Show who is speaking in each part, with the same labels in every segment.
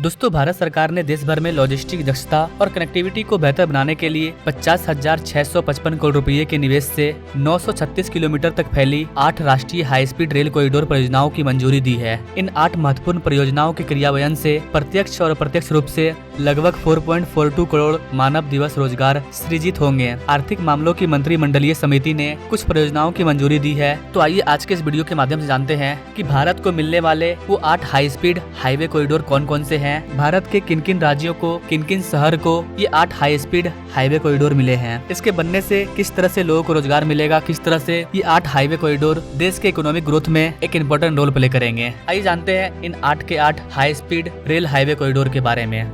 Speaker 1: दोस्तों, भारत सरकार ने देश भर में लॉजिस्टिक दक्षता और कनेक्टिविटी को बेहतर बनाने के लिए 50,655 करोड़ रुपए के निवेश से 936 किलोमीटर तक फैली 8 राष्ट्रीय हाई स्पीड रेल कॉरिडोर परियोजनाओं की मंजूरी दी है। इन 8 महत्वपूर्ण परियोजनाओं के क्रियान्वयन से प्रत्यक्ष और अप्रत्यक्ष रूप से लगभग 4.42 करोड़ मानव दिवस रोजगार सृजित होंगे। आर्थिक मामलों की मंत्रिमंडलीय समिति ने कुछ परियोजनाओं की मंजूरी दी है। तो आइए आज के इस वीडियो के माध्यम से जानते हैं कि भारत को मिलने वाले वो 8 हाई स्पीड हाईवे कॉरिडोर कौन कौन से हैं। भारत के किन किन राज्यों को, किन किन शहर को ये 8 हाई स्पीड हाईवे कॉरिडोर मिले हैं। इसके बनने से किस तरह से लोगों को रोजगार मिलेगा, किस तरह से ये 8 हाईवे कॉरिडोर देश के इकोनॉमिक ग्रोथ में एक इम्पोर्टेंट रोल प्ले करेंगे। आइए जानते हैं इन 8 के 8 high speed rail highway corridor के बारे में।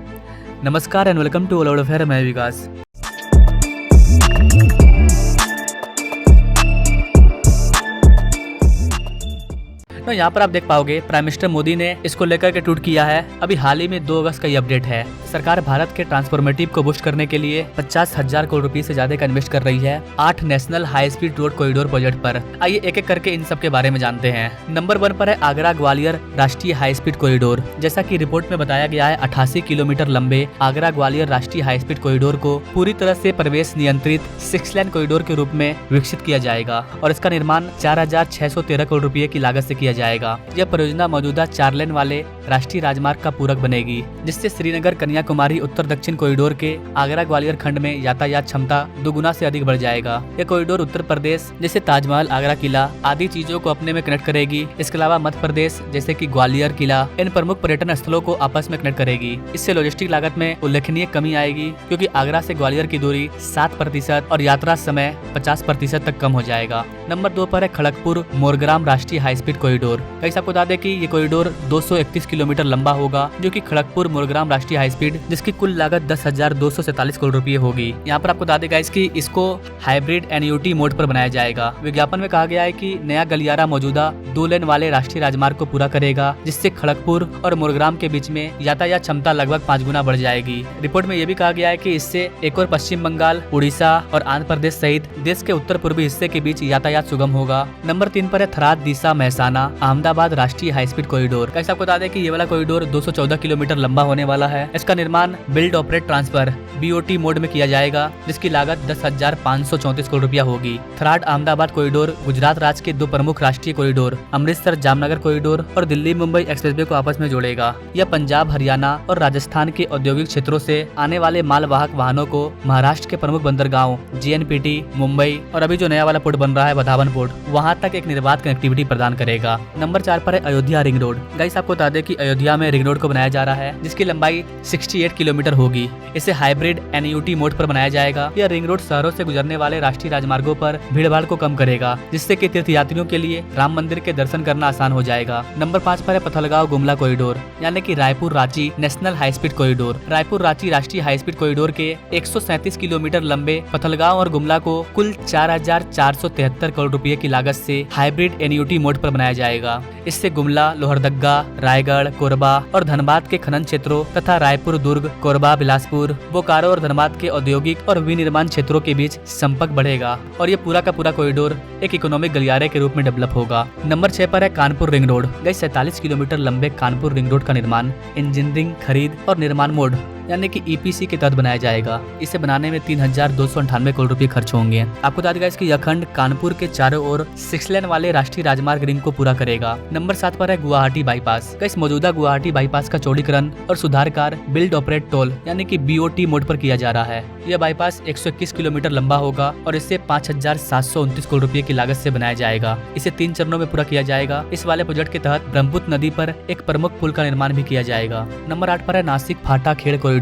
Speaker 1: नमस्कार and welcome to all our affair, मैं विकास। तो यहाँ पर आप देख पाओगे प्राइम मिनिस्टर मोदी ने इसको लेकर के ट्वीट किया है। अभी हाल ही में 2 अगस्त का ये अपडेट है। सरकार भारत के ट्रांसफॉर्मेटिव को बूस्ट करने के लिए 50,000 करोड़ रुपए से ज्यादा का इन्वेस्ट कर रही है 8 national high speed road corridor project पर। आइए एक एक करके इन सब के बारे में जानते हैं। नंबर 1 पर है आगरा ग्वालियर राष्ट्रीय हाई स्पीड कॉरिडोर। जैसा कि रिपोर्ट में बताया गया है, 88 किलोमीटर लंबे आगरा ग्वालियर राष्ट्रीय हाई स्पीड कॉरिडोर को पूरी तरह से प्रवेश नियंत्रित 6 लेन कॉरिडोर के रूप में विकसित किया जाएगा और इसका निर्माण 4,613 करोड़ रुपए की लागत से किया जाएगा। यह परियोजना मौजूदा 4 लेन वाले राष्ट्रीय राजमार्ग का पूरक बनेगी, जिससे श्रीनगर कन्याकुमारी उत्तर दक्षिण कॉरिडोर के आगरा ग्वालियर खंड में यातायात क्षमता 2 गुना से अधिक बढ़ जाएगा। यह कॉरिडोर उत्तर प्रदेश जैसे ताजमहल, आगरा किला आदि चीजों को अपने में कनेक्ट करेगी। इसके अलावा मध्य प्रदेश जैसे कि ग्वालियर किला इन प्रमुख पर्यटन स्थलों को आपस में कनेक्ट करेगी। इससे लॉजिस्टिक लागत में उल्लेखनीय कमी आएगी, क्योंकि आगरा से ग्वालियर की दूरी 7% और यात्रा समय 50% तक कम हो जाएगा। नंबर 2 पर है खड़गपुर मोरग्राम राष्ट्रीय हाई स्पीड कॉरिडोर। आपको बता दें कि ये कॉरिडोर 231 किलोमीटर लंबा होगा, जो कि खड़गपुर मोरग्राम राष्ट्रीय हाई स्पीड, जिसकी कुल लागत 10,247 करोड़ रुपए होगी। यहाँ पर आपको बता दें गाइस कि इसको हाइब्रिड एनयूटी मोड पर बनाया जाएगा। विज्ञापन में कहा गया है कि नया गलियारा मौजूदा 2 लेन वाले राष्ट्रीय राजमार्ग को पूरा करेगा, जिससे खड़गपुर और मोरग्राम के बीच में यातायात क्षमता लगभग 5 गुना बढ़ जाएगी। रिपोर्ट में यह भी कहा गया है कि इससे एक और पश्चिम बंगाल, उड़ीसा और आंध्र प्रदेश सहित देश के उत्तर पूर्वी हिस्से के बीच यातायात सुगम होगा। नंबर 3 पर है थराद दिशा महसाना अहमदाबाद राष्ट्रीय हाई स्पीड कॉरिडोर। कैसे आपको बता दें कि ये वाला कॉरिडोर 214 किलोमीटर लंबा होने वाला है। इसका निर्माण build operate transfer BOT mode में किया जाएगा, जिसकी लागत 10,534 करोड़ रुपया होगी। थराद अहमदाबाद कॉरिडोर गुजरात राज्य के 2 प्रमुख राष्ट्रीय कॉरिडोर अमृतसर जामनगर कॉरिडोर और दिल्ली मुंबई एक्सप्रेसवे को आपस में जोड़ेगा। यह पंजाब, हरियाणा और राजस्थान के औद्योगिक क्षेत्रों से आने वाले मालवाहक वाहनों को महाराष्ट्र के प्रमुख बंदरगाहों JNPT, मुंबई और अभी जो नया वाला पोर्ट बन रहा है बधावन पोर्ट, वहां तक एक निर्बाध कनेक्टिविटी प्रदान करेगा। नंबर 4 पर है अयोध्या रिंग रोड। गाइस आपको बता दें कि अयोध्या में रिंग रोड को बनाया जा रहा है, जिसकी लंबाई 68 किलोमीटर होगी। इसे हाइब्रिड NUT मोड पर बनाया जाएगा। यह रिंग रोड शहरों से गुजरने वाले राष्ट्रीय राजमार्गों पर भीड़भाड़ को कम करेगा, जिससे कि तीर्थयात्रियों के लिए राम मंदिर के दर्शन करना आसान हो जाएगा। नंबर 5 पर है पथलगांव गुमला कॉरिडोर, यानी कि Raipur Ranchi national high speed corridor. Raipur Ranchi राष्ट्रीय हाई स्पीड कॉरिडोर के 137 किलोमीटर लंबे पथलगांव और गुमला को कुल 4,473 करोड़ रुपए की लागत से हाइब्रिड NUT मोड पर बनाया जाएगा। इससे गुमला, लोहरदगा, रायगढ़, कोरबा और धनबाद के खनन क्षेत्रों तथा रायपुर, दुर्ग, कोरबा, बिलासपुर, बोकारो और धनबाद के औद्योगिक और विनिर्माण क्षेत्रों के बीच संपर्क बढ़ेगा और ये पूरा का पूरा कॉरिडोर एक इकोनॉमिक गलियारे के रूप में डेवलप होगा। नंबर 6 पर है Kanpur ring road. Guys 47 kilometre लंबे कानपुर रिंग रोड का निर्माण इंजीनियरिंग, खरीद और निर्माण मोड यानी कि EPC के तहत बनाया जाएगा। इसे बनाने में 3,298 करोड़ रुपए खर्च होंगे। आपको बता देगा इसकी यह खंड कानपुर के चारों ओर 6 लेन वाले राष्ट्रीय राजमार्ग रिंग को पूरा करेगा। नंबर 7 पर है गुवाहाटी बाईपास। इस मौजूदा गुवाहाटी बाईपास का चौड़ीकरण और सुधार कार्य बिल्ड ऑपरेट टोल यानी कि BOT मोड पर किया जा रहा है। यह बाईपास 121 किलोमीटर लंबा होगा और इसे 5,729 करोड़ रुपए की लागत से बनाया जाएगा। इसे 3 चरणों में पूरा किया जाएगा। इस वाले प्रोजेक्ट के तहत ब्रह्मपुत्र नदी पर एक प्रमुख पुल का निर्माण भी किया जाएगा। नंबर 8 पर है नासिक फाटा खेड़ कॉरिडोर।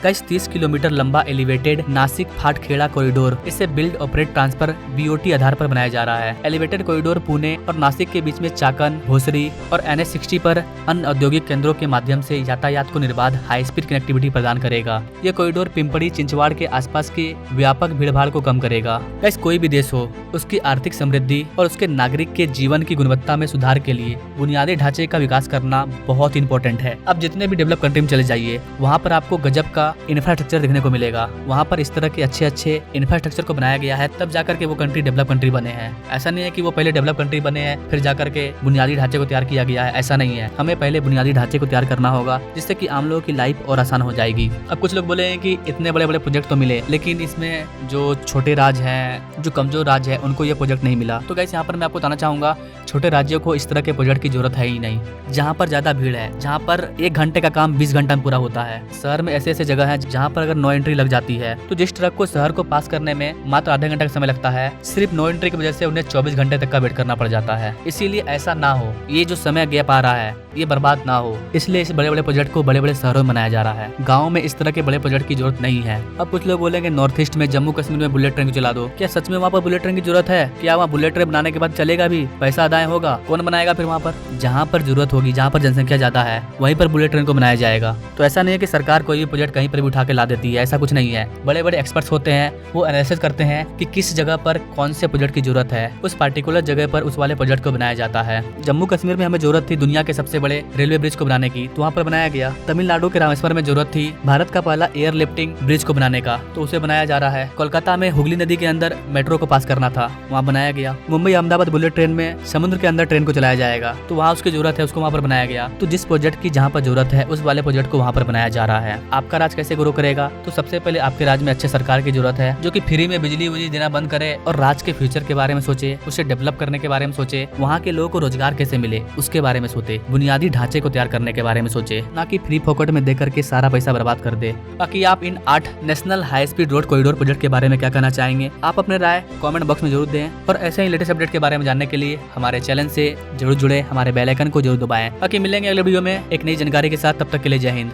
Speaker 1: 30 किलोमीटर लंबा एलिवेटेड नासिक फाट खेड़ा कॉरिडोर। इसे बिल्ड ऑपरेट ट्रांसफर BOT आधार पर बनाया जा रहा है। एलिवेटेड कॉरिडोर पुणे और नासिक के बीच में चाकन, भोसरी और NH60 पर अन्य औद्योगिक केंद्रों के माध्यम से यातायात को निर्बाध हाई स्पीड कनेक्टिविटी प्रदान करेगा। यह कॉरिडोर पिंपरी चिंचवाड़ के आसपास के व्यापक भीड़भाड़ को कम करेगा। गाइस कोई भी देश हो, उसकी आर्थिक समृद्धि और उसके नागरिक के जीवन की गुणवत्ता में सुधार के लिए बुनियादी ढांचे का विकास करना बहुत इंपॉर्टेंट है। अब जितने भी डेवलप कंट्री में चले जाइए, वहाँ पर आपको गजब का इंफ्रास्ट्रक्चर देखने को मिलेगा। वहाँ पर इस तरह के अच्छे अच्छे इंफ्रास्ट्रक्चर को बनाया गया है, तब जाकर के वो कंट्री डेवलप कंट्री बने हैं। ऐसा नहीं है कि वो पहले डेवलप कंट्री बने हैं फिर जाकर के बुनियादी ढांचे को तैयार किया गया है, ऐसा नहीं है। हमें पहले बुनियादी ढांचे को तैयार करना होगा जिससे कि आम लोगों की लाइफ और आसान हो जाएगी। अब कुछ लोग बोले हैं कि इतने बड़े बड़े प्रोजेक्ट तो मिले, लेकिन इसमें जो छोटे राज्य हैं, जो कमजोर राज्य है, उनको ये प्रोजेक्ट नहीं मिला। तो गाइस यहाँ पर मैं आपको बताना चाहूंगा, छोटे राज्यों को इस तरह के प्रोजेक्ट की जरूरत है ही नहीं। जहाँ पर ज्यादा भीड़ है, जहाँ पर 1 घंटे का काम 20 घंटा में पूरा होता है। शहर में ऐसे ऐसे जगह है जहाँ पर अगर नो एंट्री लग जाती है तो जिस ट्रक को शहर को पास करने में मात्र आधे घंटे का समय लगता है, सिर्फ नो एंट्री की वजह से उन्हें 24 घंटे तक का वेट करना पड़ जाता है। इसीलिए ऐसा ना हो, ये जो समय गैप आ रहा है ये बर्बाद ना हो, इसलिए इस बड़े बड़े प्रोजेक्ट को बड़े बड़े शहरों में बनाया जा रहा है। गाँव में इस तरह के बड़े प्रोजेक्ट की जरूरत नहीं है। अब कुछ लोग बोलेंगे नॉर्थ ईस्ट में, जम्मू कश्मीर में बुलेट ट्रेन को चला दो। क्या सच में वहाँ पर बुलेट ट्रेन की जरूरत है? क्या वहाँ बुलेट ट्रेन बनाने के बाद चलेगा भी, पैसा अदाय होगा? कौन बनाएगा फिर वहाँ पर? जहाँ पर जरूरत होगी, जहाँ पर जनसंख्या ज्यादा है, वहीं पर बुलेट ट्रेन को बनाया जाएगा। तो ऐसा नहीं है कि सरकार कोई भी प्रोजेक्ट कहीं पर भी उठा के ला देती है, ऐसा कुछ नहीं है। बड़े बड़े एक्सपर्ट्स होते हैं, वो एनालिसिस करते हैं कि किस जगह पर कौन से प्रोजेक्ट की जरूरत है, उस पार्टिकुलर जगह पर उस वाले प्रोजेक्ट को बनाया जाता है। जम्मू कश्मीर में हमें जरूरत थी दुनिया के सबसे बड़े रेलवे ब्रिज को बनाने की, तो वहाँ पर बनाया गया। तमिलनाडु के रामेश्वर में जरूरत थी भारत का पहला एयर लिफ्टिंग ब्रिज को बनाने का, तो उसे बनाया जा रहा है। कोलकाता में हुगली नदी के अंदर मेट्रो को पास करना था, वहाँ बनाया गया। मुंबई अहमदाबाद बुलेट ट्रेन में समुद्र के अंदर ट्रेन को चलाया जाएगा, तो वहाँ उसकी जरूरत है, उसको वहाँ पर बनाया गया। तो जिस प्रोजेक्ट की जहाँ पर जरूरत है उस वाले प्रोजेक्ट को वहाँ पर बनाया जा रहा है। आपका राज्य कैसे ग्रो करेगा? तो सबसे पहले आपके राज्य में अच्छे सरकार की जरूरत है, जो कि फ्री में बिजली उजली देना बंद करे और राज्य के फ्यूचर के बारे में सोचे, उसे डेवलप करने के बारे में सोचे, वहाँ के लोगों को रोजगार कैसे मिले उसके बारे में सोचे, बुनियादी ढांचे को तैयार करने के बारे में सोचे, ना कि फ्री फोकट में देकर के सारा पैसा बर्बाद कर दे। बाकी आप इन 8 national high speed road corridor project के बारे में क्या कहना चाहेंगे? आप अपने राय कमेंट बॉक्स में जरूर दें, और ऐसे ही लेटेस्ट अपडेट के बारे में जानने के लिए हमारे चैनल से जरूर जुड़े, हमारे बेल आइकन को जरूर दबाएं। बाकी मिलेंगे अगले वीडियो में एक नई जानकारी के साथ, तब तक के लिए जय हिंद।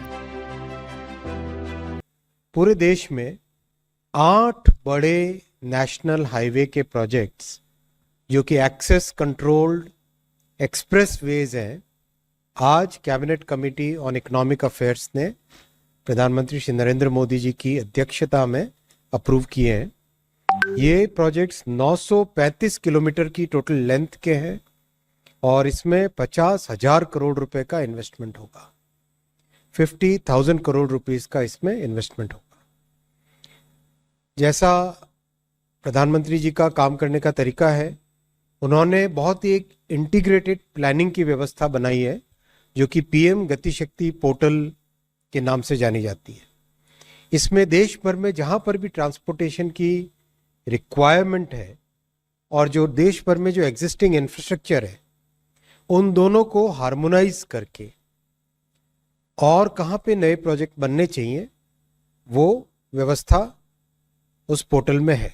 Speaker 2: पूरे देश में 8 बड़े नेशनल हाईवे के प्रोजेक्ट्स जो कि एक्सेस कंट्रोल्ड एक्सप्रेस वेज हैं, आज cabinet committee on economic affairs ने प्रधानमंत्री श्री नरेंद्र मोदी जी की अध्यक्षता में अप्रूव किए हैं। ये प्रोजेक्ट्स 935 किलोमीटर की टोटल लेंथ के हैं और इसमें 50,000 करोड़ रुपए का इन्वेस्टमेंट होगा। 50,000 करोड़ रुपीस का इसमें इन्वेस्टमेंट होगा। जैसा प्रधानमंत्री जी का काम करने का तरीका है, उन्होंने बहुत ही एक इंटीग्रेटेड प्लानिंग की व्यवस्था बनाई है, जो कि पीएम गति शक्ति पोर्टल के नाम से जानी जाती है। इसमें देश भर में जहां पर भी ट्रांसपोर्टेशन की रिक्वायरमेंट है और जो देश भर में जो एग्जिस्टिंग इंफ्रास्ट्रक्चर है, उन दोनों को हार्मोनाइज करके और कहां पे नए प्रोजेक्ट बनने चाहिए वो व्यवस्था उस पोर्टल में है।